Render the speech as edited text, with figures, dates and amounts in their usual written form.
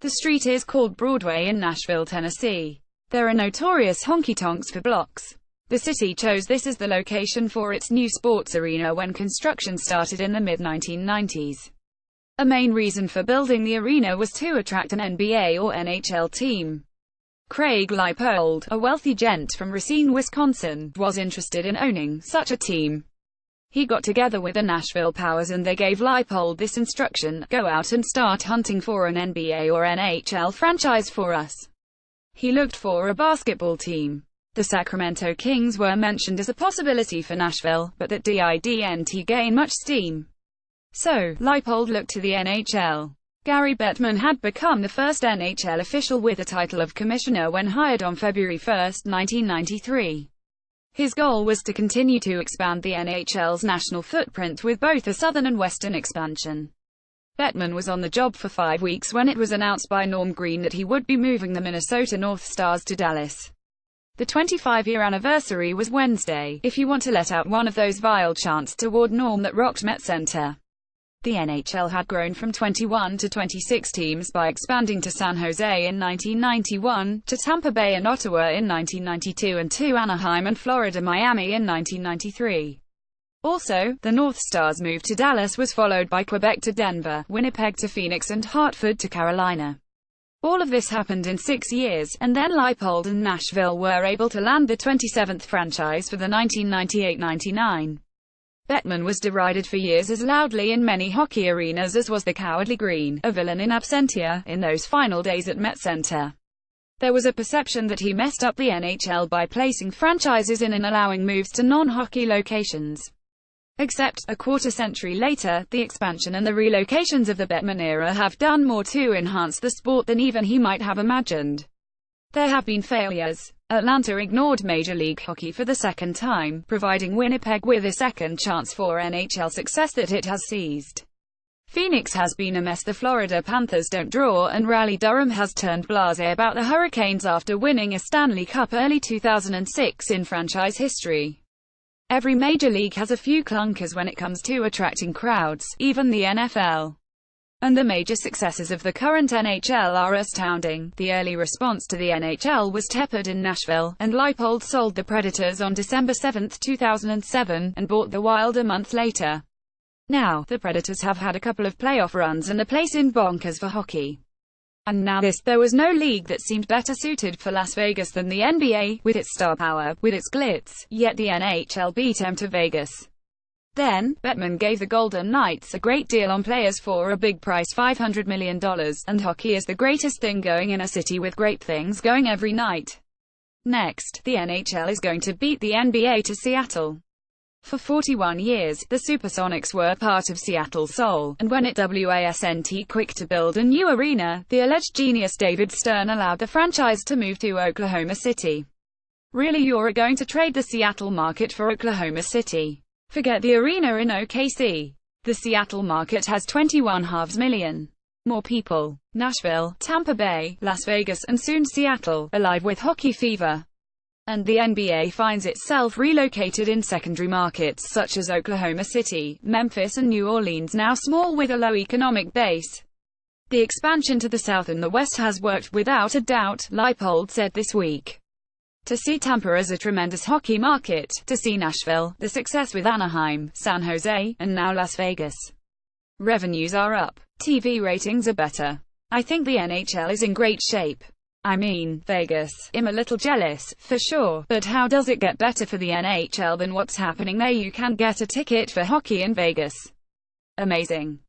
The street is called Broadway in Nashville, Tennessee. There are notorious honky-tonks for blocks. The city chose this as the location for its new sports arena when construction started in the mid-1990s. A main reason for building the arena was to attract an NBA or NHL team. Craig Leipold, a wealthy gent from Racine, Wisconsin, was interested in owning such a team. He got together with the Nashville Powers and they gave Leipold this instruction: go out and start hunting for an NBA or NHL franchise for us. He looked for a basketball team. The Sacramento Kings were mentioned as a possibility for Nashville, but that didn't gain much steam. So, Leipold looked to the NHL. Gary Bettman had become the first NHL official with the title of commissioner when hired on February 1, 1993. His goal was to continue to expand the NHL's national footprint with both a southern and western expansion. Bettman was on the job for 5 weeks when it was announced by Norm Green that he would be moving the Minnesota North Stars to Dallas. The 25-year anniversary was Wednesday, if you want to let out one of those vile chants toward Norm that rocked Met Center. The NHL had grown from 21 to 26 teams by expanding to San Jose in 1991, to Tampa Bay and Ottawa in 1992 and to Anaheim and Florida-Miami in 1993. Also, the North Stars move to Dallas was followed by Quebec to Denver, Winnipeg to Phoenix and Hartford to Carolina. All of this happened in 6 years, and then Leipold and Nashville were able to land the 27th franchise for the 1998-99. Bettman was derided for years as loudly in many hockey arenas as was the Cowardly Green, a villain in absentia, in those final days at Met Center. There was a perception that he messed up the NHL by placing franchises in and allowing moves to non-hockey locations. Except, a quarter-century later, the expansion and the relocations of the Bettman era have done more to enhance the sport than even he might have imagined. There have been failures. Atlanta ignored Major League Hockey for the second time, providing Winnipeg with a second chance for NHL success that it has seized. Phoenix has been a mess, the Florida Panthers don't draw, and Raleigh-Durham has turned blasé about the Hurricanes after winning a Stanley Cup early 2006 in franchise history. Every major league has a few clunkers when it comes to attracting crowds, even the NFL. And the major successes of the current NHL are astounding. The early response to the NHL was tepid in Nashville, and Leipold sold the Predators on December 7, 2007, and bought the Wild a month later. Now, the Predators have had a couple of playoff runs and a place in bonkers for hockey. And now this: there was no league that seemed better suited for Las Vegas than the NBA, with its star power, with its glitz, yet the NHL beat them to Vegas. Then, Bettman gave the Golden Knights a great deal on players for a big price, $500 million, and hockey is the greatest thing going in a city with great things going every night. Next, the NHL is going to beat the NBA to Seattle. For 41 years, the Supersonics were part of Seattle's soul, and when it wasn't quick to build a new arena, the alleged genius David Stern allowed the franchise to move to Oklahoma City. Really, you're going to trade the Seattle market for Oklahoma City? Forget the arena in OKC. The Seattle market has 21.5 million more people. Nashville, Tampa Bay, Las Vegas, and soon Seattle, alive with hockey fever. And the NBA finds itself relocated in secondary markets such as Oklahoma City, Memphis and New Orleans, now small with a low economic base. The expansion to the south and the west has worked without a doubt, Leipold said this week. To see Tampa as a tremendous hockey market, to see Nashville, the success with Anaheim, San Jose, and now Las Vegas. Revenues are up. TV ratings are better. I think the NHL is in great shape. I mean, Vegas, I'm a little jealous, for sure, but how does it get better for the NHL than what's happening there? You can get a ticket for hockey in Vegas. Amazing.